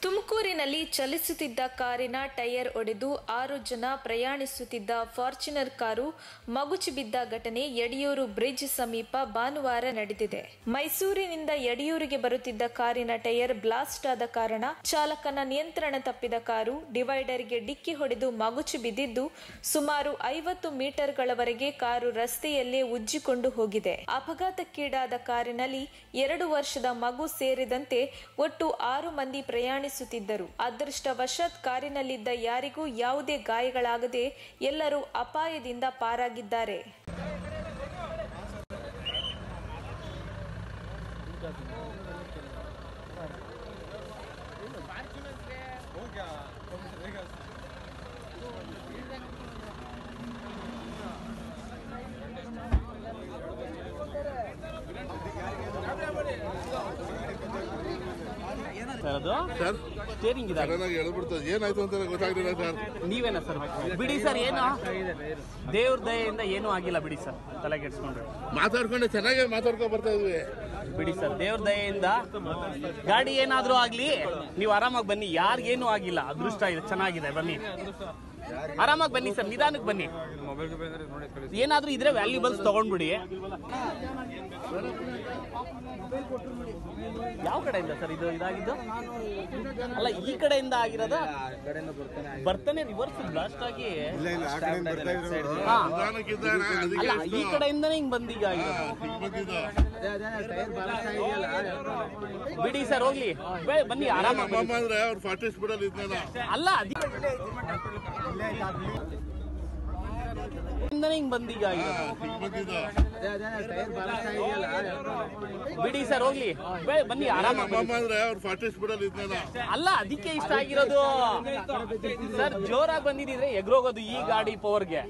ತುಮಕೂರಿನಲ್ಲಿ ಚಲಿಸುತ್ತಿದ್ದ ಕಾರಿನ ಟೈರ್ ಒಡೆದು 6 ಜನ ಪ್ರಯಾಣಿಸುತ್ತಿದ್ದ ಫಾರ್ಚುನರ್ ಕಾರು ಮಗುಚಿ ಬಿದ್ದ ಘಟನೆ ಯಡಿಯೂರು ಬ್ರಿಡ್ಜ್ ಸಮೀಪ ಭಾನುವಾರ ನಡೆದಿದೆ. ಮೈಸೂರಿನಿಂದ ಯಡಿಯೂರಿಗೆ ಬರುತ್ತಿದ್ದ ಕಾರಿನ ಟೈರ್ ಬ್ಲಾಸ್ಟ್ ಆದ ಕಾರಣ ಚಾಲಕನ ನಿಯಂತ್ರಣ ತಪ್ಪಿದ ಕಾರು ಡಿವೈಡರ್ಗೆ ಡಿಕ್ಕಿ ಹೊಡೆದು ಮಗುಚಿ ಬಿದ್ದಿದ್ದು, ಸುಮಾರು 50 ಮೀಟರ್ಗಳವರೆಗೆ ಕಾರು ರಸ್ತೆಯಲ್ಲೇ ಉಜ್ಜಿಕೊಂಡು ಹೋಗಿದೆ. ಅಪಘಾತಕ್ಕೀಡಾದ ಕಾರಿನಲ್ಲಿ 2 ವರ್ಷದ ಮಗು ಸೇರಿದಂತೆ ಒಟ್ಟು 6 ಮಂದಿ ಪ್ರಯಾಣಿಸುತ್ತಿದ್ದರು. ಅದೃಷ್ಟವಶಾತ್ ಕಾರಿನಲ್ಲಿದ್ದ ಯಾರಿಗೂ ಯಾವುದೇ ಗಾಯಗಳಾಗದೆ ಎಲ್ಲರೂ ಅಪಾಯದಿಂದ ಪಾರಾಗಿದ್ದಾರೆ. ಸರ್ ಸ್ಟೇರಿಂಗ್ ಏನಾಯ್ತು ಅಂತ ಗೊತ್ತಾಗ್ಲಿಲ್ಲ ಸರ್. ನೀವೇನ ಸರ್? ಬಿಡಿ ಸರ್, ಏನು ದೇವ್ರ ದಯೆಯಿಂದ ಏನೂ ಆಗಿಲ್ಲ ಬಿಡಿ ಸರ್, ತಲೆ ಕೆಡ್ಸ್ಕೊಂಡ್ರೆ ಮಾತಾಡ್ಕೊಂಡು ಚೆನ್ನಾಗಿ ಮಾತಾಡ್ಕೊಂಡು ಬರ್ತಾ ಇದ್ವಿ. ಬಿಡಿ ಸರ್, ದೇವ್ರ ದಯೆಯಿಂದ ಗಾಡಿ ಏನಾದ್ರೂ ಆಗ್ಲಿ ನೀವು ಆರಾಮಾಗಿ ಬನ್ನಿ, ಯಾರಿಗೇನು ಆಗಿಲ್ಲ, ಅದೃಷ್ಟ ಇದೆ, ಚೆನ್ನಾಗಿದೆ, ಬನ್ನಿ ಆರಾಮಾಗಿ ಬನ್ನಿ ಸರ್, ನಿಧಾನಕ್ಕೆ ಬನ್ನಿ. ಏನಾದ್ರೂ ಇದ್ರೆ ವ್ಯಾಲ್ಯೂಬಲ್ಸ್ ತಗೊಂಡ್ಬಿಡಿ. ಯಾವ ಕಡೆಯಿಂದ ಸರ್ ಇದು ಇದಾಗಿದ್ದು? ಅಲ್ಲ, ಈ ಕಡೆಯಿಂದ ಆಗಿರೋದ? ಬರ್ತಾನೆ ರಿವರ್ಸ್ ಬ್ಲಾಸ್ಟ್ ಆಗಿ ಅಲ್ಲ, ಈ ಕಡೆಯಿಂದನೇ ಹಿಂಗ್ ಬಂದೀಗ ಬಿಡಿ ಸರ್, ಹೋಗ್ಲಿ ಬನ್ನಿ ಆರಾಮಾಗಿ. ಅಲ್ಲ, ಹಿಂಗ್ ಬಂದೀಗ ಬಿಡಿ ಸರ್, ಹೋಗ್ಲಿ ಬನ್ನಿ ಆರಾಮಾಗಿ. ಅಲ್ಲ, ಅದಕ್ಕೆ ಇಷ್ಟ ಆಗಿರೋದು ಸರ್, ಜೋರಾಗಿ ಬಂದಿದ್ರೆ ಎಗ್ರೋಗೋದು ಈ ಗಾಡಿ ಪವರ್ಗೆ.